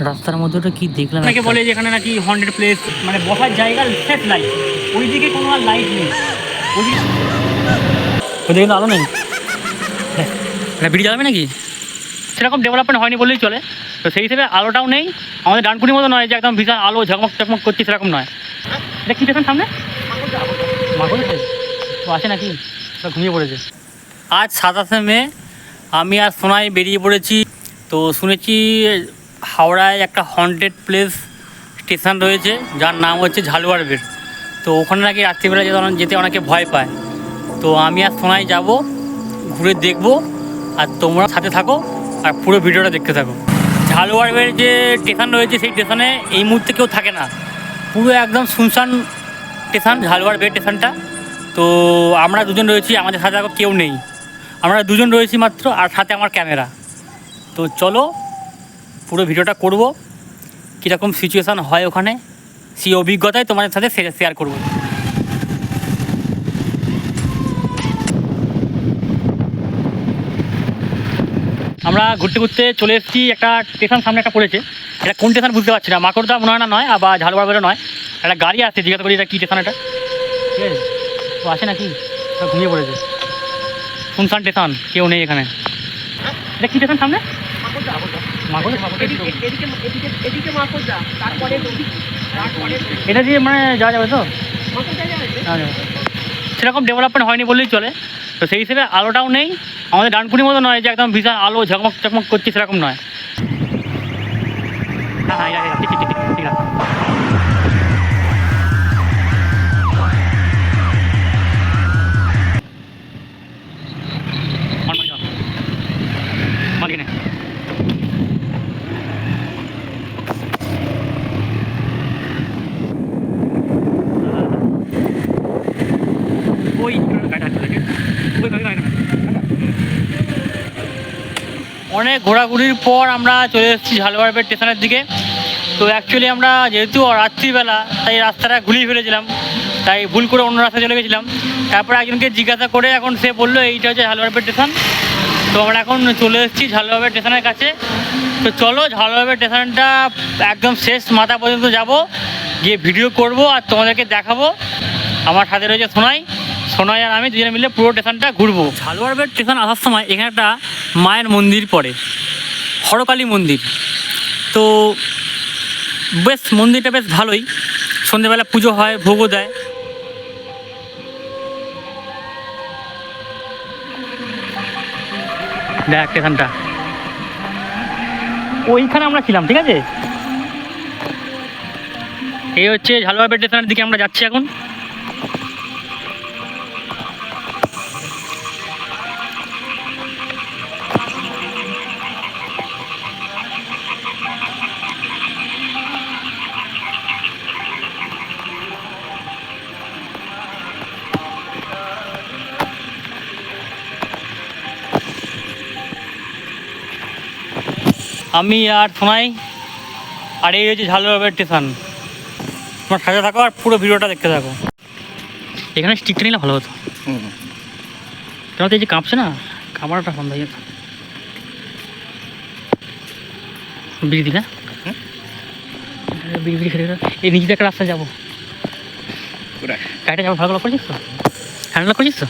রাস্তার মধ্যে ওটা কি দেখলাম, অনেকে বলে যে এখানে নাকি হন্টেড প্লেস, মানে বসার জায়গার শেষ লাইট, ওইদিকে কোনো আর লাইট নেই, ওইদিকে কিন্তু আলো নেই। এটা বিড়ি জ্বালাবে নাকি? সেরকম ডেভেলপমেন্ট হয়নি বললেই চলে। তো সেই হিসেবে আলোটাও নেই, আমাদের ডানকুনির মতো নয় যে একদম বিশাল আলো ঝকমক চকমক করছে, সেরকম নয়। এটা কী দেখেন সামনে মাগো তো আছে নাকি, ঘুমিয়ে পড়েছে। আজ 27শে মে আমি আর সোনাই বেরিয়ে পড়েছি। তো শুনেছি হাওড়ায় একটা হন্টেড প্লেস স্টেশন রয়েছে যার নাম হচ্ছে ঝালুয়ার বেড়। তো ওখানে নাকি রাত্রিবেলা যেতে অনেকে ভয় পায়। তো আমি আর সোনাই যাব, ঘুরে দেখবো, আর তোমরা সাথে থাকো আর পুরো ভিডিওটা দেখতে থাকো। ঝালুয়ার বেড় যে স্টেশন রয়েছে সেই স্টেশনে এই মুহূর্তে কেউ থাকে না, পুরো একদম শুনশান স্টেশন ঝালুয়ার বেড় স্টেশনটা। তো আমরা দুজন রয়েছি, আমাদের সাথে কেউ নেই, আমরা দুজন রয়েছি মাত্র, আর সাথে আমার ক্যামেরা। তো চলো পুরো ভিডিওটা করব, কীরকম সিচুয়েশান হয় ওখানে, সেই অভিজ্ঞতাই তোমাদের সাথে শেয়ার করব। আমরা ঘুরতে ঘুরতে চলে এসেছি, একটা স্টেশন সামনে একটা পড়েছে, এটা কোন স্টেশন বুঝতে পারছি না, মাকড়দা মনে হয় না, নয় বা ঝালুয়ার বেড়ে নয়। একটা গাড়ি আসছে, জিজ্ঞাসা করি এটা কী স্টেশন, এটা ঠিক আছে তো আসে নাকি, ঘুমিয়ে পড়েছে, শুনশান স্টেশন, কেউ নেই এখানে। এটা কী স্টেশন সামনে? এটা দিয়ে মানে যাওয়া যাবে তো? সেরকম ডেভেলপমেন্ট হয়নি বললেই চলে। তো সেই হিসেবে আলোটাও নেই, আমাদের ডানকুনির মতো নয় যে একদম বিশাল আলো ঝকমক চকমক করছে, সেরকম নয়। হ্যাঁ হ্যাঁ ঠিক ঠিক ঠিক ঠিক আছে। অনেক ঘোরাঘুরির পর আমরা চলে এসেছি ঝালুয়ার বেড় স্টেশনের দিকে। তো অ্যাকচুয়ালি আমরা যেহেতু রাত্রিবেলা তাই রাস্তাটা ঘুরিয়ে ফেলেছিলাম, তাই ভুল করে অন্য রাস্তায় চলে গেছিলাম। তারপর একজনকে জিজ্ঞাসা করে এখন সে বললো এইটা হচ্ছে ঝালুয়ার বেড় স্টেশন। তো আমরা এখন চলে এসেছি ঝালুয়ার বেড় স্টেশনের কাছে। তো চলো ঝালুয়ার বেড় স্টেশনটা একদম শেষ মাথা পর্যন্ত যাব, গিয়ে ভিডিও করব আর তোমাদেরকে দেখাবো। আমার সাথে রয়েছে সোনাই আর আমি দুজনে মিলে পুরো স্টেশনটা ঘুরবো। ঝালুয়ার বেড় স্টেশন আসার সময় এখানে একটা মায়ের মন্দির পড়ে, হরকালী মন্দির। তো বেশ মন্দিরটা বেশ ভালোই, সন্ধ্যেবেলা পুজো হয়, ভোগও দেয়। দেখ স্টেশনটা, ওইখানে আমরা ছিলাম, ঠিক আছে। এই হচ্ছে ঝালুয়ার বেড় স্টেশনের দিকে আমরা যাচ্ছি এখন। আমি আর সোনাই, আর এই হচ্ছে ঝালুয়ার বেড় স্টেশন। তোমার সাথে থাকো আর পুরো ভিডিওটা দেখতে থাকো। এখানে স্টিকটা নিলে ভালো হতো, কেন তো এই যে কাঁপছে না, কামড়াটা বন্ধ হয়ে যেত। বিড়ি দিলে বিড়ি বিড়ি খেতে এই নিজেদের একটা রাস্তায় যাবো, গাড়িটা যাবো, ভালো লক করছিস তো, হ্যান্ড লক করছিস তো।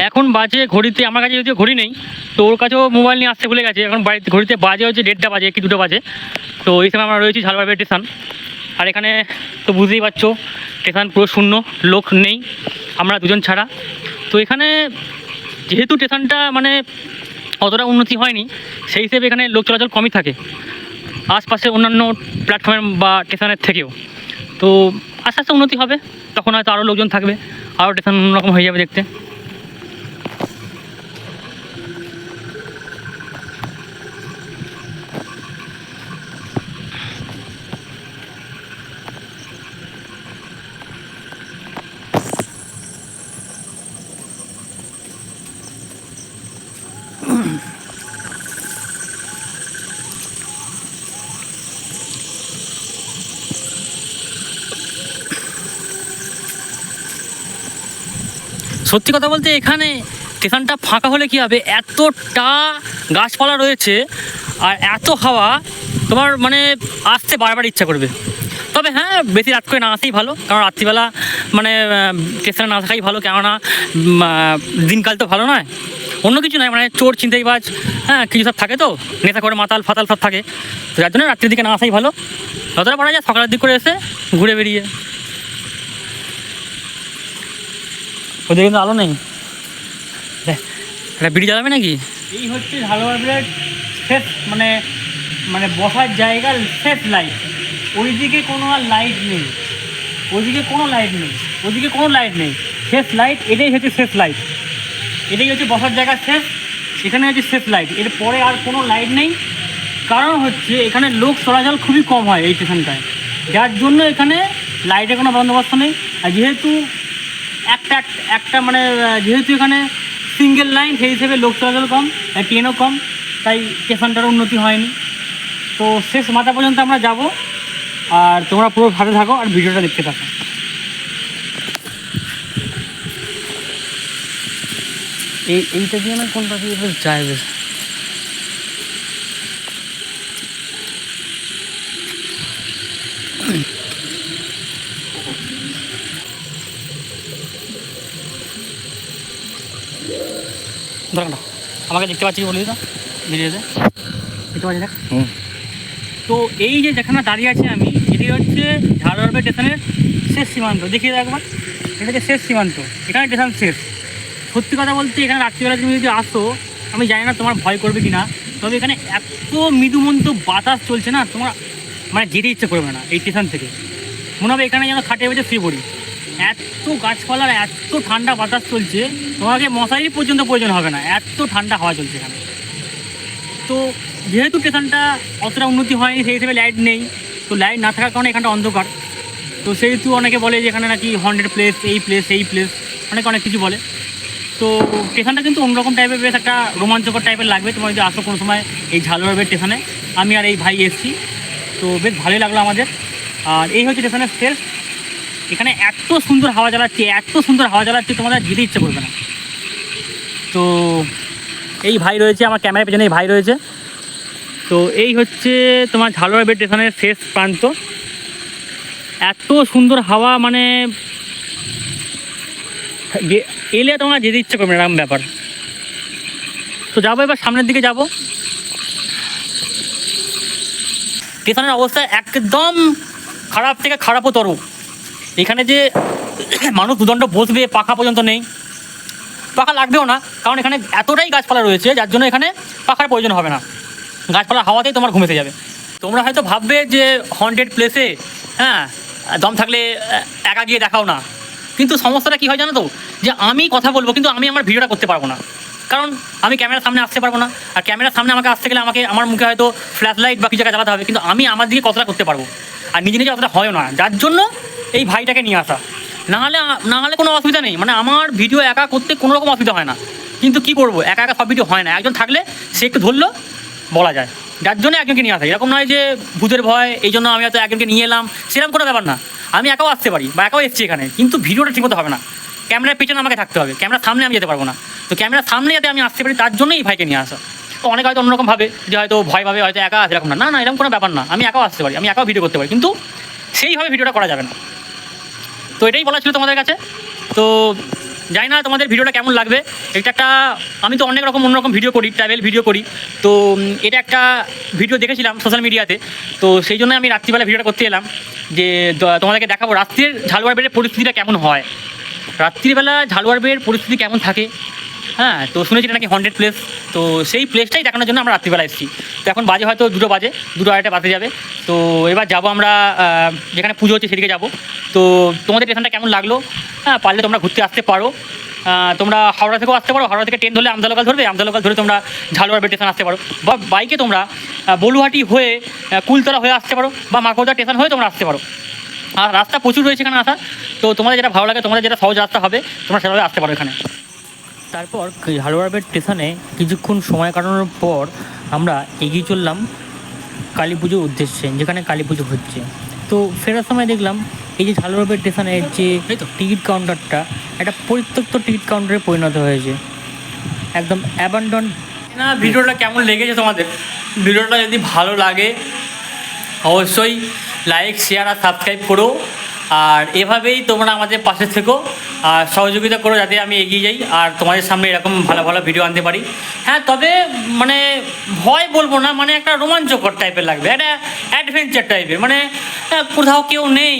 এখন বাজে ঘড়িতে, আমার কাছে যদিও ঘড়ি নেই, তো ওর কাছেও মোবাইল নিয়ে আসতে ভুলে গেছে। এখন বাড়িতে ঘড়িতে বাজে হচ্ছে 1:30 বাজে কি 2টা বাজে। তো এই সময় আমরা রয়েছি ঝালুয়ার বেড় স্টেশন। আর এখানে তো বুঝতেই পারছো স্টেশন পুরো শূন্য, লোক নেই, আমরা দুজন ছাড়া। তো এখানে যেহেতু স্টেশনটা মানে অতটা উন্নতি হয়নি, সেই হিসেবে এখানে লোক চলাচল কমই থাকে আশপাশে অন্যান্য প্ল্যাটফর্ম বা স্টেশনের থেকেও। তো আস্তে আস্তে উন্নতি হবে, তখন হয়তো আরও লোকজন থাকবে, আরও স্টেশন অন্যরকম হয়ে যাবে দেখতে। সত্যি কথা বলতে এখানে স্টেশনটা ফাঁকা হলে কী হবে, এতটা গাছপালা রয়েছে আর এত হাওয়া, তোমার মানে আসতে বারবার ইচ্ছা করবে। তবে হ্যাঁ, বেশি রাত করে না আসেই ভালো, কারণ রাত্রিবেলা মানে স্টেশনে না থাকাই ভালো, কেননা দিনকাল তো ভালো নয়, অন্য কিছু নয়, মানে চোর ছিনতাইবাজ হ্যাঁ কিছু সব থাকে, তো নেশা করে মাতাল ফাতাল সব থাকে, তো যার জন্য রাত্রির দিকে না আসাই ভালো। যতটা পারা যায় সকালের দিক করে এসে ঘুরে বেরিয়ে। ওদের কিন্তু আলো নেই, এটা বিড়ি জ্বালাবে নাকি? এই হচ্ছে ঝালুয়ারবেড়ের শেষ মানে মানে বসার জায়গার শেষ লাইট। ওইদিকে কোনো আর লাইট নেই, ওইদিকে কোনো লাইট নেই, ওইদিকে কোনো লাইট নেই, শেষ লাইট এটাই হচ্ছে শেষ লাইট, এটাই হচ্ছে বসার জায়গার শেষ, এখানে হচ্ছে শেষ লাইট, এর পরে আর কোনো লাইট নেই। কারণ হচ্ছে এখানে লোক চলাচল খুবই কম হয় এই স্টেশনটায়, যার জন্য এখানে লাইটের কোনো বন্দোবস্ত নেই। আর যেহেতু একটা মানে যেহেতু এখানে সিঙ্গেল লাইন, সেই হিসেবে লোক চলাচল কম, ট্রেনও কম, তাই স্টেশনটার উন্নতি হয়নি। তো শেষ মাথা পর্যন্ত আমরা যাব, আর তোমরা পুরো সাথে থাকো আর ভিডিওটা দেখতে থাকো। এইটা দিয়ে না কোনটা দিয়ে বেশ যায়, বেশ ধর না, আমাকে দেখতে পাচ্ছি বলি তো ভিডিওতে দেখতে পাচ্ছি দেখ। তো এই যে যেখানে দাঁড়িয়ে আছি আমি, এটি হচ্ছে ঝালুয়ারবেড় স্টেশনের শেষ সীমান্ত। দেখিয়ে দাও একবার, এটা হচ্ছে শেষ সীমান্ত, এখানে স্টেশন শেষ। সত্যি কথা বলতে এখানে রাত্রিবেলা তুমি যদি আসো, আমি জানি না তোমার ভয় করবে কি না, তবে এখানে এত মৃদুমন্ত বাতাস চলছে না, তোমার মানে যেতে ইচ্ছে করবে না। এই স্টেশন থেকে মনে হবে এখানে যেন খাটে বেঁচে শুয়ে পড়ি, এত গাছপালার এত ঠান্ডা বাতাস চলছে, তোমাকে মশারি পর্যন্ত প্রয়োজন হবে না, এত ঠান্ডা হাওয়া চলছে এখানে। তো যেহেতু স্টেশনটা অতটা উন্নতি হয়নি, সেই হিসেবে লাইট নেই, তো লাইট না থাকার কারণে এখানটা অন্ধকার। তো সেহেতু অনেকে বলে যে এখানে নাকি হন্টেড প্লেস, এই প্লেস সেই প্লেস, অনেক কিছু বলে। তো স্টেশনটা কিন্তু অন্যরকম টাইপের, বেশ একটা রোমাঞ্চকর টাইপের লাগবে তোমার যদি আসো কোনো সময় এই ঝালুয়ারবেড় স্টেশনে। আমি আর এই ভাই এসছি, তো বেশ ভালোই লাগলো আমাদের। আর এই হচ্ছে স্টেশনের শেষ, এখানে এত সুন্দর হাওয়া চালাচ্ছে, এত সুন্দর হাওয়া চালাচ্ছে, তোমাদের যেতে ইচ্ছে করবে না। তো এই ভাই রয়েছে আমার ক্যামেরার পেছনে, এই ভাই রয়েছে। তো এই হচ্ছে তোমার ঝালুয়ারবেড় স্টেশনের শেষ প্রান্ত, এত সুন্দর হাওয়া, মানে এলে তোমার যেতে ইচ্ছে করবে না, এরকম ব্যাপার। তো যাবো এবার সামনের দিকে যাব। স্টেশনের অবস্থা একদম খারাপ থেকে খারাপতর। এখানে যে মানুষ দুদণ্ড বসবে, পাখা পর্যন্ত নেই, পাখা লাগবেও না, কারণ এখানে এতটাই গাছপালা রয়েছে, যার জন্য এখানে পাখার প্রয়োজন হবে না, গাছপালার হাওয়াতেই তোমার ঘুমেতে যাবে। তোমরা হয়তো ভাববে যে হন্টেড প্লেসে হ্যাঁ দম থাকলে একা গিয়ে দেখাও না, কিন্তু সমস্যাটা কী হয় জানো তো, যে আমি কথা বলবো কিন্তু আমি আমার ভিডিওটা করতে পারবো না, কারণ আমি ক্যামেরার সামনে আসতে পারবো না। আর ক্যামেরার সামনে আমাকে আসতে গেলে আমার মুখে হয়তো ফ্ল্যাশ লাইট বা কিছু জায়গায় চালাতে হবে, কিন্তু আমি আমার দিকে কতটা করতে পারবো, আর নিজে নিজে অতটা হয় না, যার জন্য এই ভাইটাকে নিয়ে আসা। না হলে কোনো অসুবিধা নেই, মানে আমার ভিডিও একা করতে কোনো রকম অসুবিধা হয় না, কিন্তু কি করবো, একা সব ভিডিও হয় না, একজন থাকলে সে একটু ধরলো বলা যায়, যার জন্য একজনকে নিয়ে আসা। এরকম নয় যে ভূতের ভয় এই জন্য আমি হয়তো একজনকে নিয়ে এলাম, সেরকম কোনো ব্যাপার না। আমি একাও আসতে পারি বা একাও এসেছি এখানে, কিন্তু ভিডিওটা ঠিকমতো হবে না, ক্যামেরার পিছনে আমাকে থাকতে হবে, ক্যামেরার সামনে আমি যেতে পারবো না। তো ক্যামেরার সামনে যাতে আমি আসতে পারি, তার জন্যই এই ভাইকে নিয়ে আসা। তো অনেকে হয়তো অন্যরকম ভাবে যে হয়তো ভয় ভাবে, হয়তো একা এরকম না, না এরকম কোনো ব্যাপার না, আমি একাও আসতে পারি, আমি একাও ভিডিও করতে পারি, কিন্তু সেইভাবে ভিডিওটা করা যাবে না। তো এটাই বলা ছিল তোমাদের কাছে। তো জানি না তোমাদের ভিডিওটা কেমন লাগবে। এটা একটা, আমি তো অন্যরকম ভিডিও করি, ট্রাভেল ভিডিও করি, তো এটা একটা ভিডিও দেখেছিলাম সোশ্যাল মিডিয়াতে, তো সেই জন্য আমি রাত্রিবেলা ভিডিওটা করতে এলাম, যে তোমাদেরকে দেখাবো রাত্রির ঝালুয়ারবেড়ের পরিস্থিতিটা কেমন হয়, রাত্রিবেলা ঝালুয়ারবেড় পরিস্থিতি কেমন থাকে। হ্যাঁ, তো শুনেছি এটা নাকি হন্টেড প্লেস, তো সেই প্লেসটাই দেখানোর জন্য আমরা রাত্রিবেলা এসেছি। তো এখন বাজে হয়তো 2 বাজে, 2-2:30 বাজে যাবে। তো এবার যাবো আমরা যেখানে পুজো হচ্ছে সেদিকে যাবো। তো তোমাদের স্টেশনটা কেমন লাগলো, হ্যাঁ পারলে তোমরা ঘুরতে আসতে পারো। তোমরা হাওড়া থেকেও আসতে পারো, হাওড়া থেকে ট্রেন ধরলে আমদা লোকাল ধরবে, আমদা লোকাল ধরে তোমরা ঝালুয়ারবেড় স্টেশন আসতে পারো, বা বাইকে তোমরা বলুহাটি হয়ে কুলতলা হয়ে আসতে পারো, বা মাকড়দা স্টেশন হয়ে তোমরা আসতে পারো। আর রাস্তা প্রচুর রয়েছে এখানে আসা, তো তোমাদের যেটা ভালো লাগে, তোমাদের যেটা সহজ রাস্তা হবে, তোমরা সেভাবে আসতে পারো এখানে। তারপর ঝালুয়ারবেড় স্টেশনে কিছুক্ষণ সময় কাটানোর পর আমরা এগিয়ে চললাম কালী পুজোর উদ্দেশ্যে, যেখানে কালী পুজো হচ্ছে। তো ফেরার সময় দেখলাম এই যে ঝালুয়ারবেড় স্টেশনের যে টিকিট কাউন্টারটা একটা পরিত্যক্ত টিকিট কাউন্টারে পরিণত হয়েছে। একদম অ্যাবান্ডন না। ভিডিওটা কেমন লেগেছে তোমাদের? ভিডিওটা যদি ভালো লাগে অবশ্যই লাইক, শেয়ার আর সাবস্ক্রাইব করো। আর এভাবেই তোমরা আমাদের পাশে থেকো আর সহযোগিতা করো যাতে আমি এগিয়ে যাই আর তোমাদের সামনে এরকম ভালো ভালো ভিডিও আনতে পারি। হ্যাঁ, তবে মানে ভয় বলবো না, মানে একটা রোমাঞ্চকর টাইপের লাগবে, একটা অ্যাডভেঞ্চার টাইপের, মানে কোথাও কেউ নেই,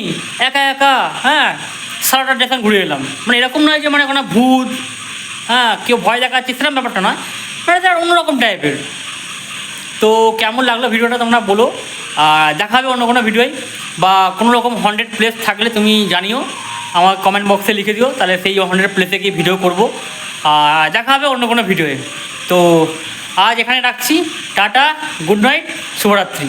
একা একা, হ্যাঁ সারাটা স্টেশন ঘুরে এলাম, মানে এরকম নয় যে মানে কোনো ভূত, হ্যাঁ কেউ ভয় দেখাচ্ছে সেরকম ব্যাপারটা নয়, মানে তার অন্যরকম টাইপের। তো কেমন লাগলো ভিডিওটা তোমরা বলো। আর দেখা হবে অন্য কোনো ভিডিওয়, বা কোনো রকম হন্টেড প্লেস থাকলে তুমি জানিও, আমার কমেন্ট বক্সে লিখে দিও, তাহলে সেই হন্টেড প্লেসে গিয়ে ভিডিও করব। আর দেখা হবে অন্য কোনো ভিডিওয়ে। তো আজ এখানে রাখছি, টাটা, গুড নাইট, শুভরাত্রি।